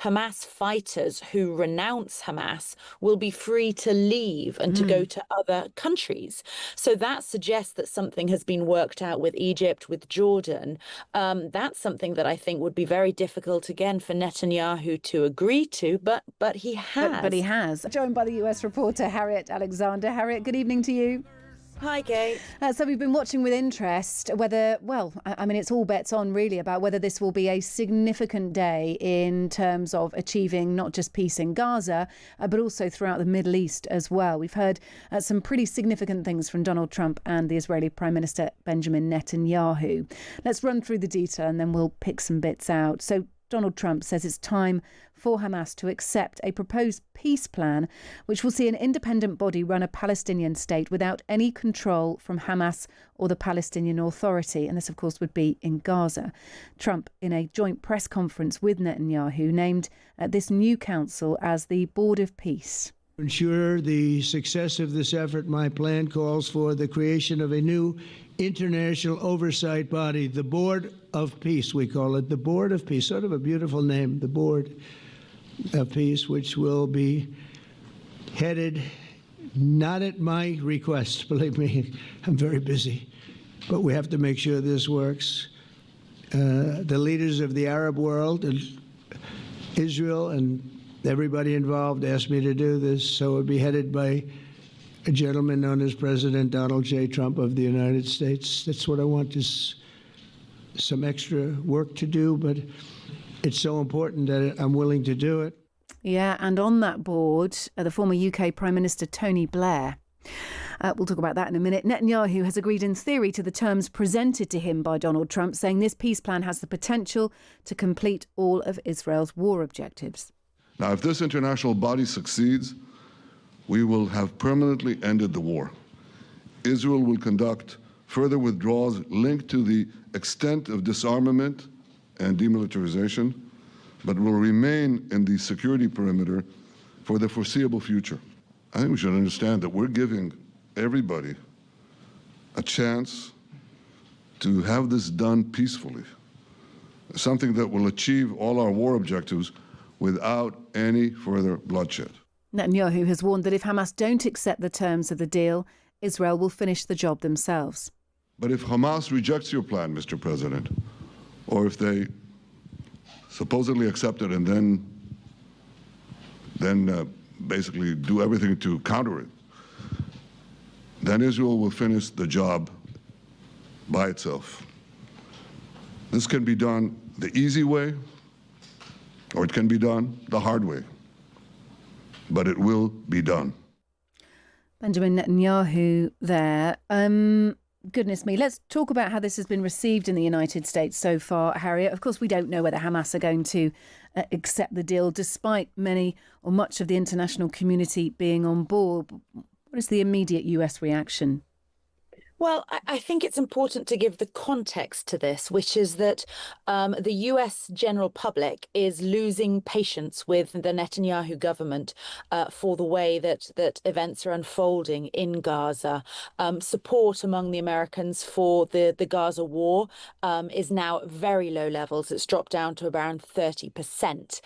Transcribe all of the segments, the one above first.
Hamas fighters who renounce Hamas will be free to leave and to go to other countries. So that suggests that something has been worked out with Egypt, with Jordan. That's something that I think would be very difficult again for Netanyahu to agree to, but he has. But he has. Joined by the US reporter Harriet Alexander. Harriet, good evening to you. Hi, Kate. So we've been watching with interest whether, it's all bets on really about whether this will be a significant day in terms of achieving not just peace in Gaza, but also throughout the Middle East as well. We've heard some pretty significant things from Donald Trump and the Israeli Prime Minister Benjamin Netanyahu. Let's run through the detail and then we'll pick some bits out. So Donald Trump says it's time for Hamas to accept a proposed peace plan which will see an independent body run a Palestinian state without any control from Hamas or the Palestinian Authority. And this, of course, would be in Gaza. Trump, in a joint press conference with Netanyahu, named this new council as the Board of Peace. To ensure the success of this effort, my plan calls for the creation of a new international oversight body, the Board of Peace, we call it, the Board of Peace, sort of a beautiful name, the Board of Peace, which will be headed, not at my request, believe me, I'm very busy, but we have to make sure this works. The leaders of the Arab world and Israel and everybody involved asked me to do this, so it would be headed by a gentleman known as President Donald J. Trump of the United States. That's what I want, is some extra work to do, but it's so important that I'm willing to do it. Yeah, and on that board, the former UK Prime Minister Tony Blair. We'll talk about that in a minute. Netanyahu has agreed in theory to the terms presented to him by Donald Trump, saying this peace plan has the potential to complete all of Israel's war objectives. Now, if this international body succeeds, we will have permanently ended the war. Israel will conduct further withdrawals linked to the extent of disarmament and demilitarization, but will remain in the security perimeter for the foreseeable future. I think we should understand that we're giving everybody a chance to have this done peacefully, something that will achieve all our war objectives without any further bloodshed. Netanyahu has warned that if Hamas don't accept the terms of the deal, Israel will finish the job themselves. But if Hamas rejects your plan, Mr. President, or if they supposedly accept it and then basically do everything to counter it, then Israel will finish the job by itself. This can be done the easy way, or it can be done the hard way. But it will be done. Benjamin Netanyahu there. Goodness me. Let's talk about how this has been received in the United States so far, Harriet. Of course, we don't know whether Hamas are going to accept the deal, despite many or much of the international community being on board. What is the immediate US reaction? Well, I think it's important to give the context to this, which is that the US general public is losing patience with the Netanyahu government for the way that events are unfolding in Gaza. Support among the Americans for the Gaza war is now at very low levels. It's dropped down to around 30%,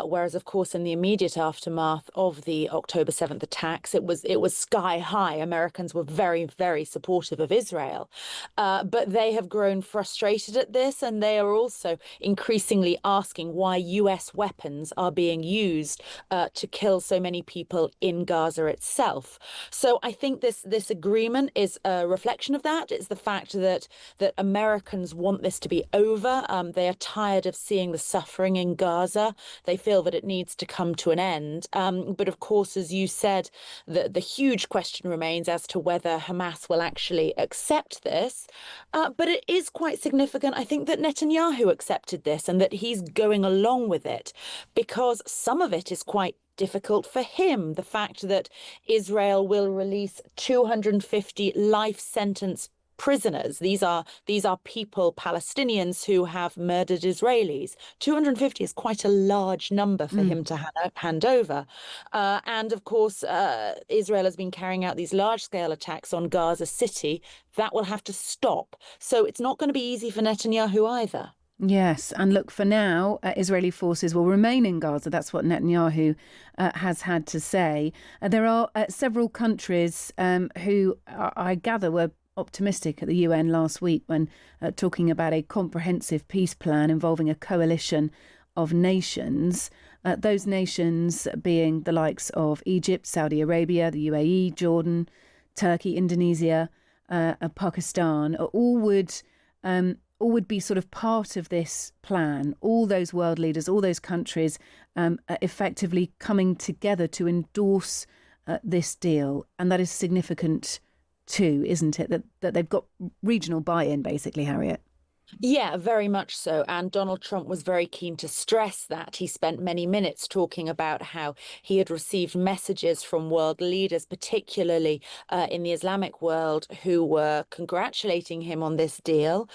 whereas, of course, in the immediate aftermath of the October 7th attacks, it was sky high. Americans were very, very supportive of Israel. But they have grown frustrated at this, and they are also increasingly asking why US weapons are being used to kill so many people in Gaza itself. So I think this agreement is a reflection of that. It's the fact that Americans want this to be over. They are tired of seeing the suffering in Gaza. They feel that it needs to come to an end. But of course, as you said, the huge question remains as to whether Hamas will actually accept this. But it is quite significant, I think, that Netanyahu accepted this and that he's going along with it, because some of it is quite difficult for him. The fact that Israel will release 250 life sentence prisoners. These are people, Palestinians, who have murdered Israelis. 250 is quite a large number for him to hand over. And of course, Israel has been carrying out these large-scale attacks on Gaza City. That will have to stop. So it's not going to be easy for Netanyahu either. Yes, and look, for now, Israeli forces will remain in Gaza. That's what Netanyahu has had to say. There are several countries who I gather were optimistic at the UN last week when talking about a comprehensive peace plan involving a coalition of nations. Those nations being the likes of Egypt, Saudi Arabia, the UAE, Jordan, Turkey, Indonesia, Pakistan, all would be sort of part of this plan. All those world leaders, all those countries effectively coming together to endorse this deal. And that is significant too, isn't it? That they've got regional buy-in, basically, Harriet. Yeah, very much so. And Donald Trump was very keen to stress that. He spent many minutes talking about how he had received messages from world leaders, particularly in the Islamic world, who were congratulating him on this deal.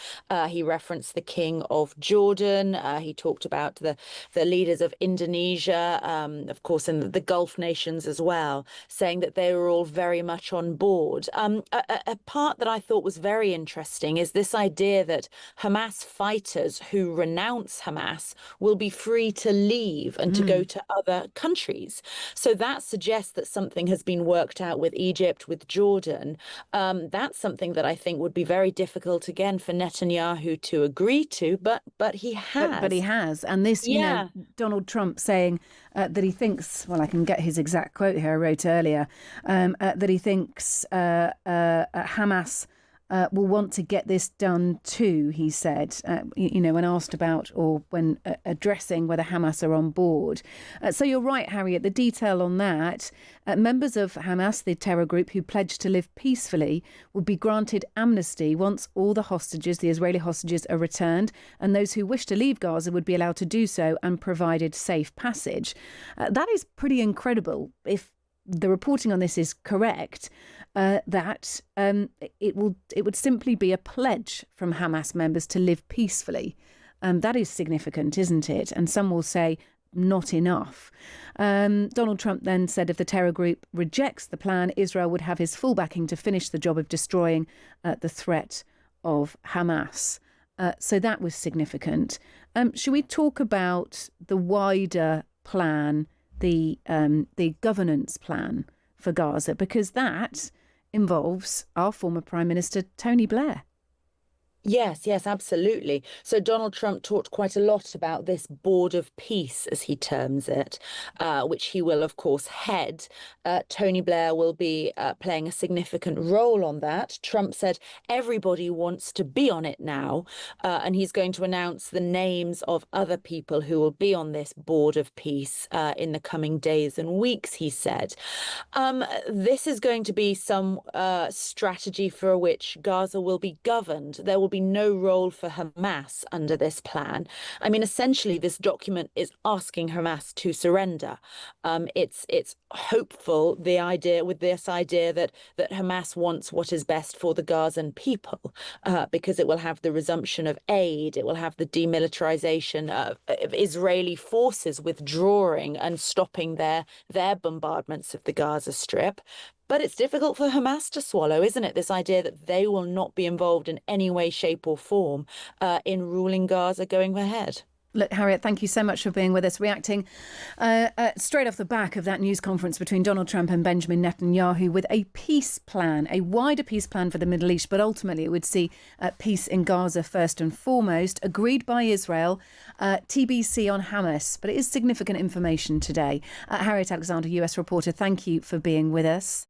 He referenced the King of Jordan. He talked about the leaders of Indonesia, of course, and the Gulf nations as well, saying that they were all very much on board. A part that I thought was very interesting is this idea that Hamas fighters who renounce Hamas will be free to leave and to go to other countries. So that suggests that something has been worked out with Egypt, with Jordan. That's something that I think would be very difficult again for Netanyahu to agree to, but he has. But he has. And this, you know, Donald Trump saying that he thinks, well, I can get his exact quote here, I wrote earlier, that he thinks Hamas will want to get this done too, he said, when asked about or when addressing whether Hamas are on board. So you're right, Harriet, the detail on that. Members of Hamas, the terror group who pledged to live peacefully, would be granted amnesty once all the hostages, the Israeli hostages, are returned, and those who wish to leave Gaza would be allowed to do so and provided safe passage. That is pretty incredible. If the reporting on this is correct, that it would simply be a pledge from Hamas members to live peacefully. That is significant, isn't it? And some will say not enough. Donald Trump then said if the terror group rejects the plan, Israel would have his full backing to finish the job of destroying the threat of Hamas. So that was significant. Should we talk about the wider plan, the governance plan for Gaza, because that involves our former Prime Minister Tony Blair? Yes, absolutely. So Donald Trump talked quite a lot about this Board of Peace, as he terms it, which he will, of course, head. Tony Blair will be playing a significant role on that. Trump said everybody wants to be on it now, and he's going to announce the names of other people who will be on this Board of Peace in the coming days and weeks, he said. This is going to be some strategy for which Gaza will be governed. There will be no role for Hamas under this plan. I mean, essentially, this document is asking Hamas to surrender. It's hopeful, the idea that Hamas wants what is best for the Gazan people, because it will have the resumption of aid, it will have the demilitarization of Israeli forces withdrawing and stopping their bombardments of the Gaza Strip. But it's difficult for Hamas to swallow, isn't it? This idea that they will not be involved in any way, shape or form in ruling Gaza going ahead. Look, Harriet, thank you so much for being with us, reacting straight off the back of that news conference between Donald Trump and Benjamin Netanyahu with a peace plan, a wider peace plan for the Middle East, but ultimately it would see peace in Gaza first and foremost, agreed by Israel, TBC on Hamas. But it is significant information today. Harriet Alexander, US reporter, thank you for being with us.